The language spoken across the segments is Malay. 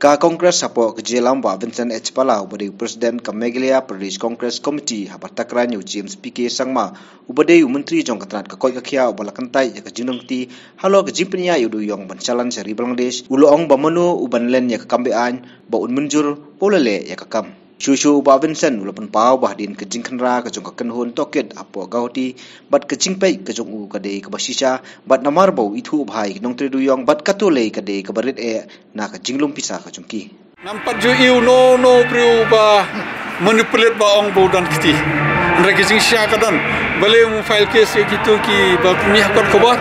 Ka Kongres hapo kejelamba Vincent H. Palau bade Presiden ka Meghalaya Pradesh Congress Committee hapat takranyo James P.K. Sangma ubade Menteri jong katrat ka koi ka khia ubala kantai ya ka jinong ti halo ka jimpnya yudu yong bancalan seri Bangladesh uloong bamanu ubanlen ya ka kambean ba un munjur polale ya ka kam Shushu ba Vincent ulapan pau bah din ke jingkhanra ke jong ka kanhon toket apo gauti bat ke jingpai ke jong u ka de ka basisha bat namar bau ithu bhai nong tre duyong bat katule ka de ka barit na ka jinglum pisa ka jongki nampak ju iu no priu ba manipulate ba ong bodan kiti andra ke jing sha ka dan boleh file case ye gitu ki ba pemih kot ko ba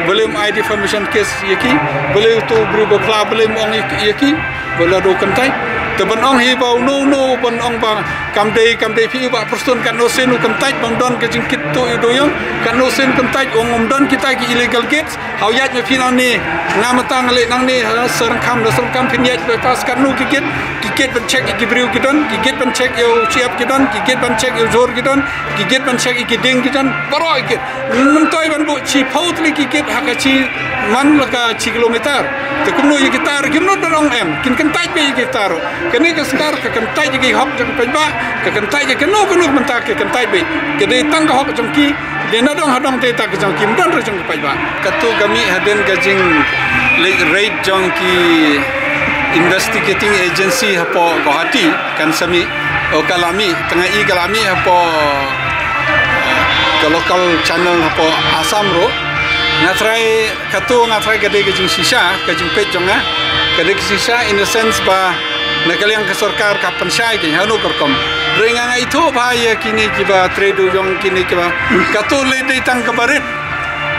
boleh ID defamation case ye ki boleh tu bru ba pla boleh ong ye ki boleh do kantai teban ong hi bau no ban ong ba kamdei pi ba person kan no sen kan taj bang don ke jingkit tu do yang kan no sen kan taj ong don kita ki illegal gates hau yat me pinan ni ngamatang le nang ni serang kam pin yat be pas kan no ki get ban check ki briu ki don ki get ban check yo chiap ki don ki get ban check yo zor ki don ki get ban check ki ding ki don baro ki num toy ban bu chi pautli ki get ha ka chi man la ka chi kilometer te kumno ye gitar kimno don em kin kan taj be gitar kene ka skar ka kan taj ki hop jang pe ba ka kan taj ke no mentak ke kan taj be ke de tang ka hop jang ki de na dong hadong te tak jang kim don jang pe ba katu kami haden ka jing raid jang ki investigating agency hapo Guwahati kan sami kalami tengah i kalami hapo ke local channel hapo Assam ro ngatrai kade ke jing sisa ke jing pet jonga kade ke sisa in the sense ba nakaliang ke sarkar ka pansyai ke hanu korkom ringang itu bahaya kini kiba trade jong kini kiba katu le dei tang kabarit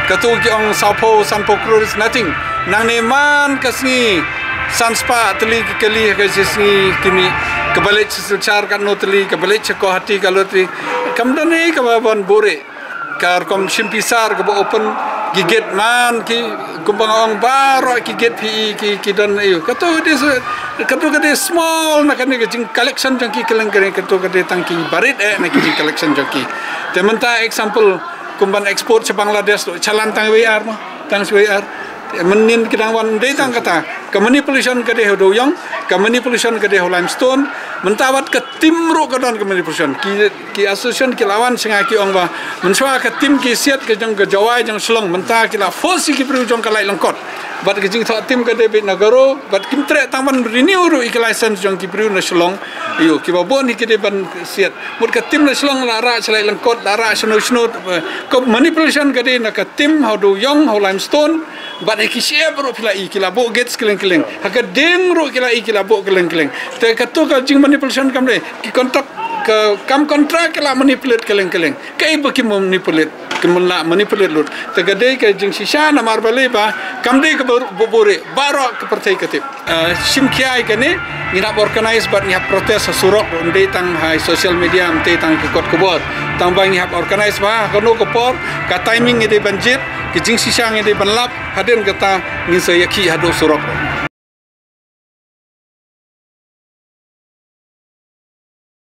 katu ki ong sanpo crores nothing nang neman kasni sanspa teli kali ke sisi kini kebalik secar kan no teli kebalik ceko hati kalau teli kamdan ni kababan bore kar kom simpisar ke open giget man ki kumbang ong baro ki get pi ki dan iyo katu kade small na kan ke jing collection jang ki keleng katu kade tangki barit na ki jing collection jang ki tementa example kumban export ke Bangladesh chalan tang WR ma tang WR menin kidang wan de tang kata ke manipulation ke de doyong ke manipulation ke de limestone mentawat ke tim ro ke don ke manipulation ki association ki lawan singa ki ong ba menswa ke tim ki siat ke jang ke jawai jang selong menta ki la force ki priu jong ke lai lengkot bat ke jing tho tim ke de bit nagaro bat kim tre taman renew ro ik license jong ki priu na selong iyo ki babon ki de ban siat mut ke tim na selong la ra selai lengkot la ra sno ke manipulation ke de na ke tim how do yong how limestone bat ki siap ro pila i kila bo gets keleng haka deng ro kila bo keleng te katu ka jing manipulation kam de ki kontak ke kam kontrak kila manipulate keleng ke ibu ki manipulate kemla manipulate lut te gade ke jing sisa na mar bale ba kam de ke bore baro ke partai ketip sim kiai kene ina organize bat nya protes surok ndei tang hai social media mte tang ke kot kubor tang bang nya organize ba kono ko por ka timing ide banjit ki jing sisa ngi de banlap haden kata ngi se yaki hado surok